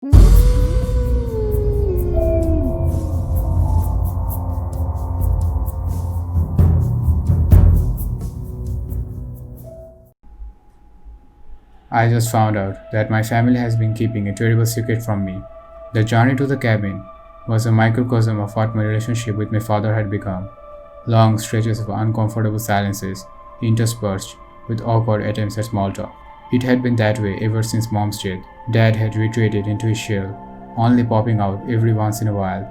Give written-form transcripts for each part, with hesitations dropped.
I just found out that my family has been keeping a terrible secret from me. The journey to the cabin was a microcosm of what my relationship with my father had become. Long stretches of uncomfortable silences, interspersed with awkward attempts at small talk. It had been that way ever since Mom's death. Dad had retreated into his shell, only popping out every once in a while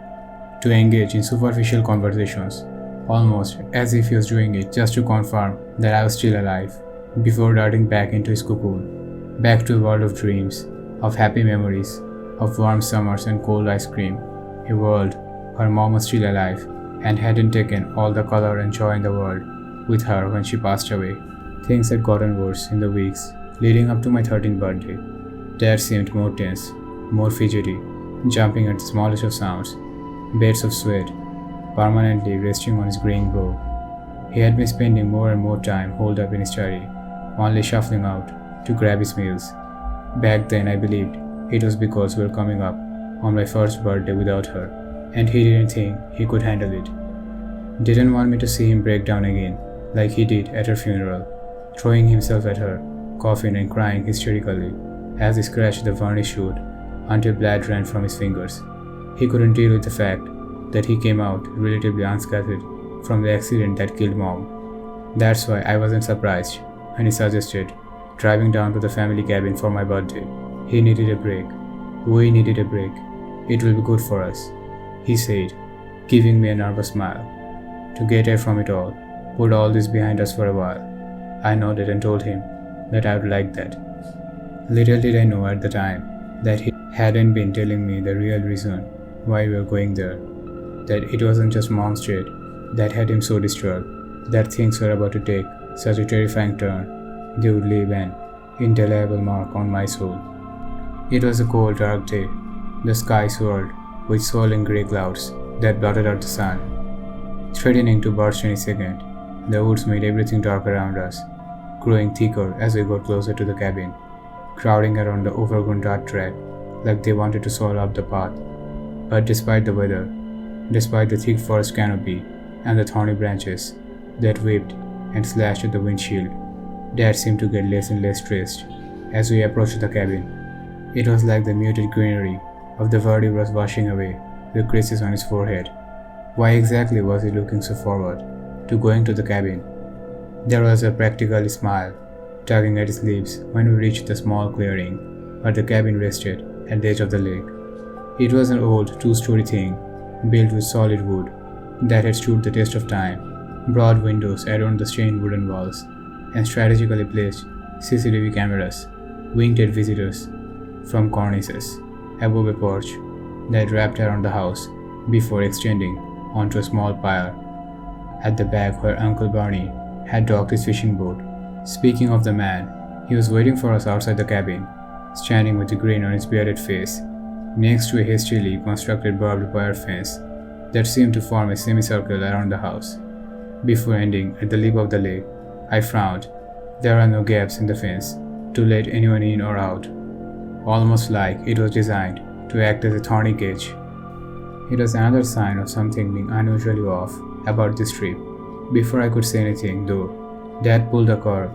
to engage in superficial conversations, almost as if he was doing it just to confirm that I was still alive, before darting back into his cocoon, back to a world of dreams, of happy memories, of warm summers and cold ice cream, a world where Mom was still alive and hadn't taken all the color and joy in the world with her when she passed away. Things had gotten worse in the weeks leading up to my 13th birthday. Dad seemed more tense, more fidgety, jumping at the smallest of sounds, beads of sweat, permanently resting on his graying brow. He had been spending more and more time holed up in his study, only shuffling out to grab his meals. Back then I believed it was because we were coming up on my first birthday without her, and he didn't think he could handle it. Didn't want me to see him break down again, like he did at her funeral, throwing himself at her, coughing and crying hysterically as he scratched the varnish shoot until blood ran from his fingers. He couldn't deal with the fact that he came out relatively unscathed from the accident that killed Mom. That's why I wasn't surprised when he suggested driving down to the family cabin for my birthday. He needed a break. We needed a break. It will be good for us, he said, giving me a nervous smile. To get away from it all, put all this behind us for a while. I nodded and told him that I would like that. Little did I know at the time that he hadn't been telling me the real reason why we were going there. That it wasn't just Mom's death that had him so disturbed, that things were about to take such a terrifying turn. They would leave an indelible mark on my soul. It was a cold, dark day. The sky swirled with swirling grey clouds that blotted out the sun, threatening to burst any second. The woods made everything dark around us, growing thicker as we got closer to the cabin, crowding around the overgrown dirt track like they wanted to swallow up the path. But despite the weather, despite the thick forest canopy and the thorny branches that whipped and slashed at the windshield, Dad seemed to get less and less stressed as we approached the cabin. It was like the muted greenery of the verde was washing away the creases on his forehead. Why exactly was he looking so forward to going to the cabin? There was a practical smile tugging at his lips when we reached the small clearing where the cabin rested at the edge of the lake. It was an old two-story thing built with solid wood that had stood the test of time, broad windows adorned the stained wooden walls, and strategically placed CCTV cameras winked at visitors from cornices above a porch that wrapped around the house before extending onto a small pier at the back where Uncle Barney had docked his fishing boat. Speaking of the man, he was waiting for us outside the cabin, standing with a grin on his bearded face, next to a hastily constructed barbed wire fence that seemed to form a semicircle around the house. Before ending at the lip of the lake, I frowned. There are no gaps in the fence to let anyone in or out, almost like it was designed to act as a thorny cage. It was another sign of something being unusually off about this trip. Before I could say anything, though, Dad pulled the curb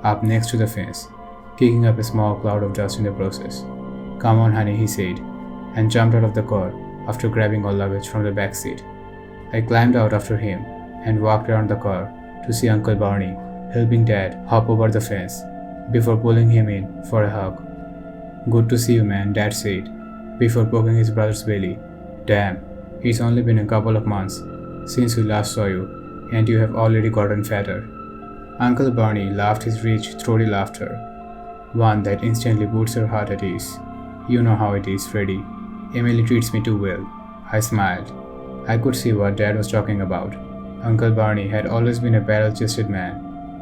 up next to the fence, kicking up a small cloud of dust in the process. "Come on, honey," he said, and jumped out of the car after grabbing all luggage from the back seat. I climbed out after him and walked around the car to see Uncle Barney helping Dad hop over the fence before pulling him in for a hug. "Good to see you, man," Dad said, before poking his brother's belly. "Damn, it's only been a couple of months since we last saw you, and you have already gotten fatter." Uncle Barney laughed his rich, throaty laughter, one that instantly puts your heart at ease. "You know how it is, Freddy. Emily treats me too well." I smiled. I could see what Dad was talking about. Uncle Barney had always been a barrel-chested man,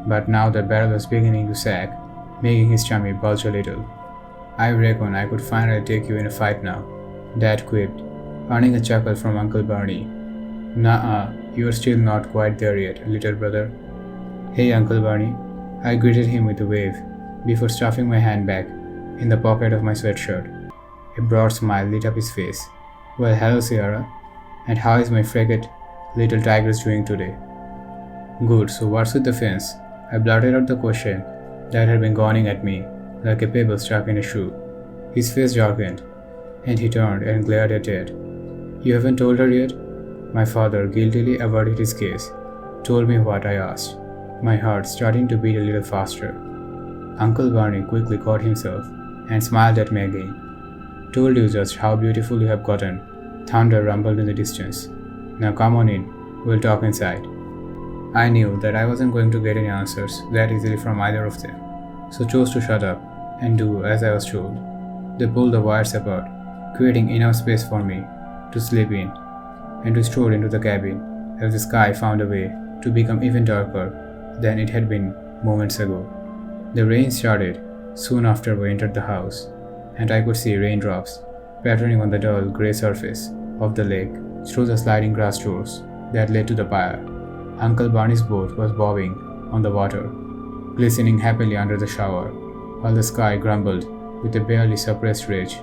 but now the barrel was beginning to sag, making his tummy bulge a little. "I reckon I could finally take you in a fight now," Dad quipped, earning a chuckle from Uncle Barney. "Nuh-uh, you're still not quite there yet, little brother." "Hey, Uncle Barney." I greeted him with a wave before stuffing my hand back in the pocket of my sweatshirt. A broad smile lit up his face. Well, hello, Sierra. And how is my frigate little tigress doing today? Good, so what's with the fence? I blurted out the question that had been gawing at me like a pebble stuck in a shoe. His face darkened, and he turned and glared at Ted. You haven't told her yet? My father guiltily averted his gaze. Told me what? I asked, my heart starting to beat a little faster. Uncle Barney quickly caught himself and smiled at me again. Told you just how beautiful you have gotten. Thunder rumbled in the distance. Now come on in, we'll talk inside. I knew that I wasn't going to get any answers that easily from either of them, so chose to shut up and do as I was told. They pulled the wires apart, creating enough space for me to sleep in and to stroll into the cabin as the sky found a way to become even darker than it had been moments ago. The rain started soon after we entered the house, and I could see raindrops patterning on the dull grey surface of the lake through the sliding glass doors that led to the pier. Uncle Barney's boat was bobbing on the water, glistening happily under the shower, while the sky grumbled with a barely suppressed rage.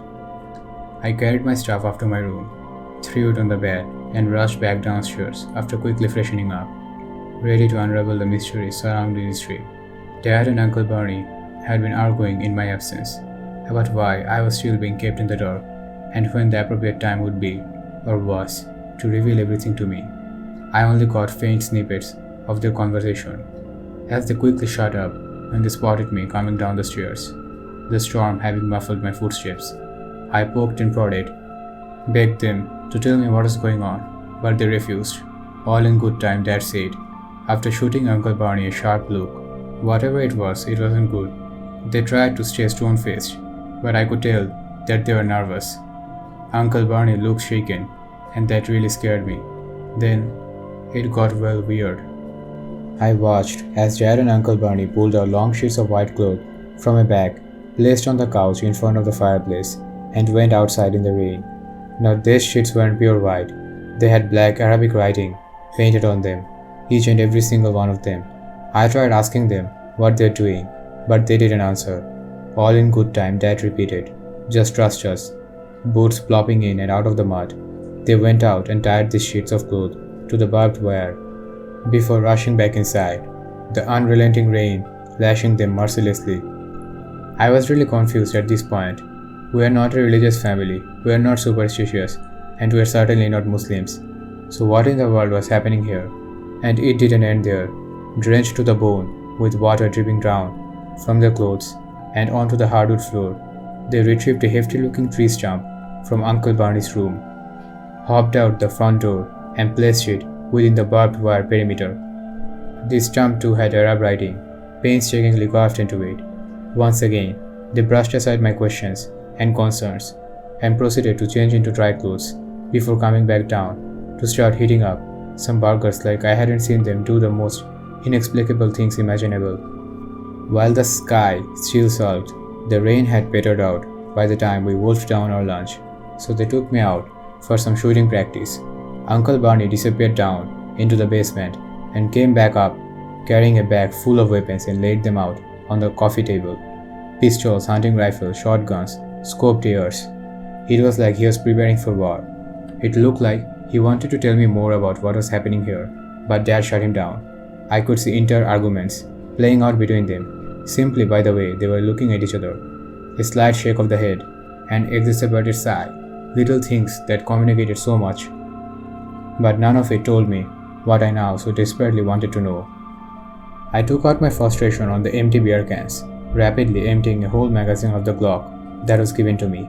I carried my stuff up to my room, threw it on the bed, and rushed back downstairs after quickly freshening up, ready to unravel the mysteries surrounding this trip. Dad and Uncle Barney had been arguing in my absence about why I was still being kept in the dark and when the appropriate time would be, or was, to reveal everything to me. I only caught faint snippets of their conversation as they quickly shut up when they spotted me coming down the stairs, the storm having muffled my footsteps. I poked and prodded, begged them to tell me what was going on, but they refused. All in good time, Dad said, after shooting Uncle Barney a sharp look. Whatever it wasn't good. They tried to stay stone-faced, but I could tell that they were nervous. Uncle Barney looked shaken, and that really scared me. Then, it got well weird. I watched as Dad and Uncle Barney pulled out long sheets of white cloth from a bag placed on the couch in front of the fireplace and went outside in the rain. Now these sheets weren't pure white. They had black Arabic writing painted on them, each and every single one of them. I tried asking them what they're doing, but they didn't answer. All in good time, Dad repeated. Just trust us. Boots plopping in and out of the mud. They went out and tied these sheets of cloth to the barbed wire before rushing back inside, the unrelenting rain lashing them mercilessly. I was really confused at this point. We are not a religious family, we are not superstitious, and we are certainly not Muslims. So what in the world was happening here? And it didn't end there. Drenched to the bone, with water dripping down from their clothes and onto the hardwood floor, they retrieved a hefty-looking tree stump from Uncle Barney's room, hopped out the front door, and placed it within the barbed wire perimeter. This stump too had Arab writing, painstakingly carved into it. Once again, they brushed aside my questions and concerns and proceeded to change into dry clothes before coming back down to start heating up some burgers like I hadn't seen them do the most inexplicable things imaginable. While the sky still sulked, the rain had petered out by the time we wolfed down our lunch, so they took me out for some shooting practice. Uncle Barney disappeared down into the basement and came back up carrying a bag full of weapons and laid them out on the coffee table. Pistols, hunting rifles, shotguns, scoped ears. It was like he was preparing for war. It looked like he wanted to tell me more about what was happening here, but Dad shut him down. I could see entire arguments playing out between them, simply by the way they were looking at each other. A slight shake of the head, an exacerbated sigh, little things that communicated so much. But none of it told me what I now so desperately wanted to know. I took out my frustration on the empty beer cans, rapidly emptying a whole magazine of the Glock that was given to me.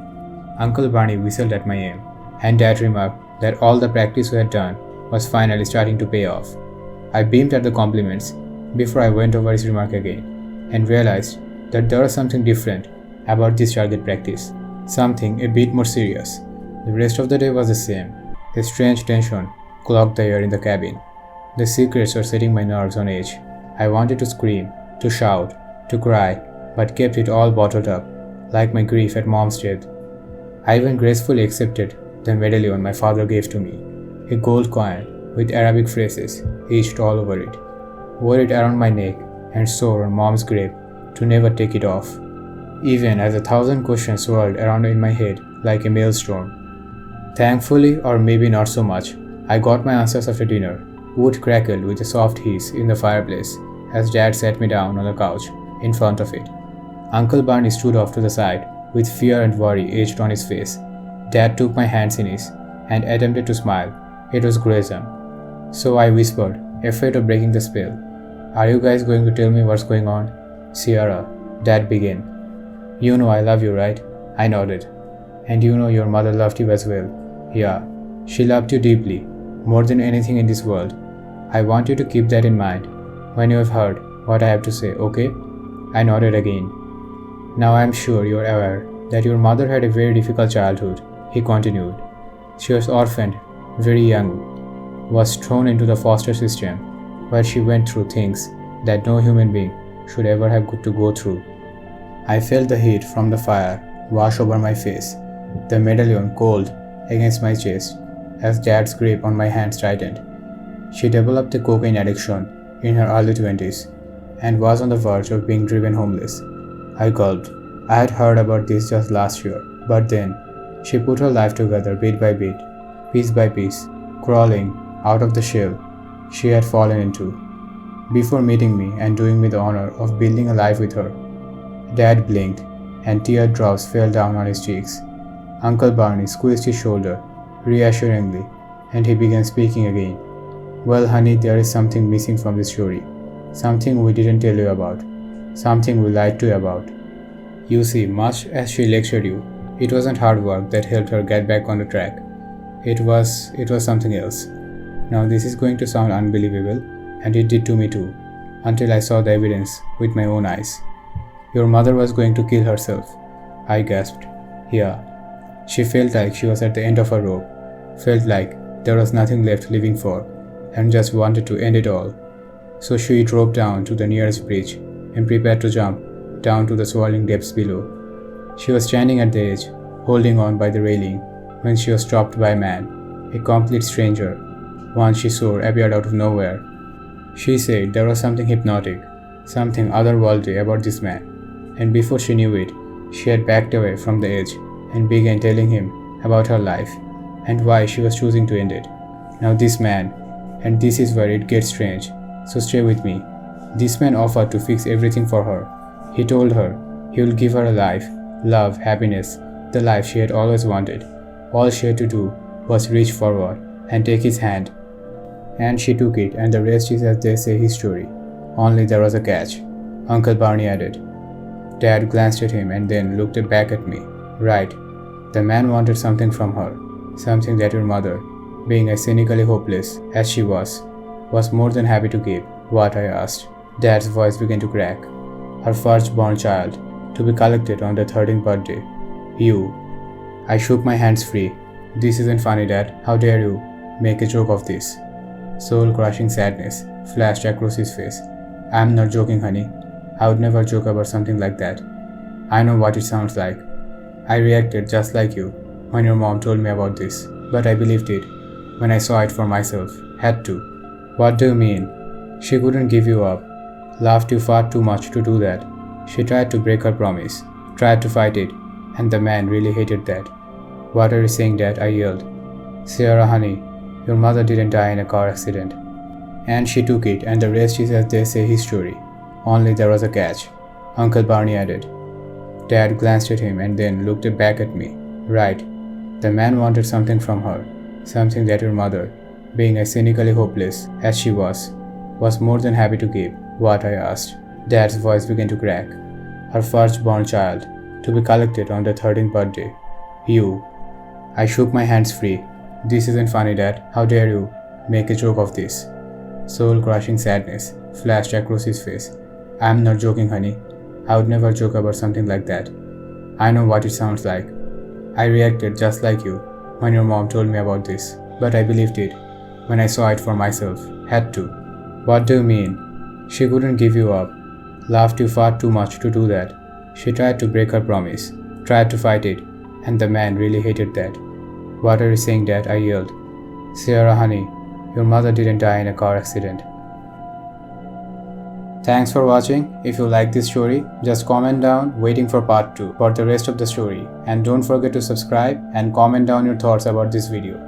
Uncle Barney whistled at my aim, and Dad remarked that all the practice we had done was finally starting to pay off. I beamed at the compliments before I went over his remark again, and realized that there was something different about this target practice, something a bit more serious. The rest of the day was the same. A strange tension clogged the air in the cabin. The secrets were setting my nerves on edge. I wanted to scream, to shout, to cry, but kept it all bottled up, like my grief at Mom's death. I even gracefully accepted the medallion my father gave to me, a gold coin with Arabic phrases etched all over it. Wore it around my neck and swore on Mom's grave to never take it off. even as 1,000 questions swirled around in my head like a maelstrom. Thankfully, or maybe not so much, I got my answers after dinner. Wood crackled with a soft hiss in the fireplace as Dad sat me down on the couch in front of it. Uncle Barney stood off to the side with fear and worry etched on his face. Dad took my hands in his and attempted to smile. It was gruesome. So I whispered, afraid of breaking the spell, "Are you guys going to tell me what's going on?" "Sierra," Dad began. "You know I love you, right?" I nodded. "And you know your mother loved you as well." "Yeah, she loved you deeply, more than anything in this world. I want you to keep that in mind when you have heard what I have to say, okay?" I nodded again. "Now I am sure you are aware that your mother had a very difficult childhood," he continued. "She was orphaned very young, was thrown into the foster system, where she went through things that no human being should ever have to go through." I felt the heat from the fire wash over my face, the medallion cold against my chest as Dad's grip on my hands tightened. She developed a cocaine addiction in her early 20s and was on the verge of being driven homeless. I gulped. I had heard about this just last year, but then she put her life together bit by bit, piece by piece, crawling out of the shell she had fallen into, before meeting me and doing me the honor of building a life with her. Dad blinked, and teardrops fell down on his cheeks. Uncle Barney squeezed his shoulder reassuringly, and he began speaking again. "Well, honey, there is something missing from this story. Something we didn't tell you about. Something we lied to you about. You see, much as she lectured you, it wasn't hard work that helped her get back on the track. It was something else. Now this is going to sound unbelievable, and it did to me too, until I saw the evidence with my own eyes. Your mother was going to kill herself." I gasped. "Yeah." She felt like she was at the end of her rope, felt like there was nothing left living for, and just wanted to end it all. So she drove down to the nearest bridge and prepared to jump down to the swirling depths below. She was standing at the edge, holding on by the railing, when she was stopped by a man, a complete stranger, one she swore appeared out of nowhere. She said there was something hypnotic, something otherworldly about this man, and before she knew it, she had backed away from the edge and began telling him about her life and why she was choosing to end it. Now this man, and this is where it gets strange, so stay with me. This man offered to fix everything for her. He told her he will give her a life, love, happiness, the life she had always wanted. All she had to do was reach forward and take his hand. And she took it, and the rest is, as they say, history. Only there was a catch, Uncle Barney added. Dad glanced at him and then looked back at me. Right. The man wanted something from her, something that your mother, being as cynically hopeless as she was more than happy to give. What? I asked. Dad's voice began to crack. Her first-born child, to be collected on their 13th birthday. You. I shook my hands free. This isn't funny, Dad. How dare you make a joke of this? Soul-crushing sadness flashed across his face. I'm not joking, honey. I would never joke about something like that. I know what it sounds like. I reacted just like you when your mom told me about this, but I believed it when I saw it for myself. Had to. What do you mean? She couldn't give you up. Loved you far too much to do that. She tried to break her promise, tried to fight it, and the man really hated that. What are you saying, Dad? I yelled. Sierra, honey, your mother didn't die in a car accident. And she took it, and the rest is, as they say, history. Only there was a catch, Uncle Barney added. Dad glanced at him and then looked back at me. Right. The man wanted something from her, something that your mother, being as cynically hopeless as she was more than happy to give. What? I asked. Dad's voice began to crack. Her first-born child, to be collected on their 13th birthday. You. I shook my hands free. This isn't funny, Dad. How dare you make a joke of this? Soul-crushing sadness flashed across his face. I'm not joking, honey. I would never joke about something like that. I know what it sounds like. I reacted just like you when your mom told me about this, but I believed it when I saw it for myself. Had to. What do you mean? She couldn't give you up. Loved you far too much to do that. She tried to break her promise, tried to fight it, and the man really hated that. What are you saying, Dad? I yelled. Sierra, honey, your mother didn't die in a car accident. Thanks for watching. If you like this story, just comment down waiting for part 2 for the rest of the story. And don't forget to subscribe and comment down your thoughts about this video.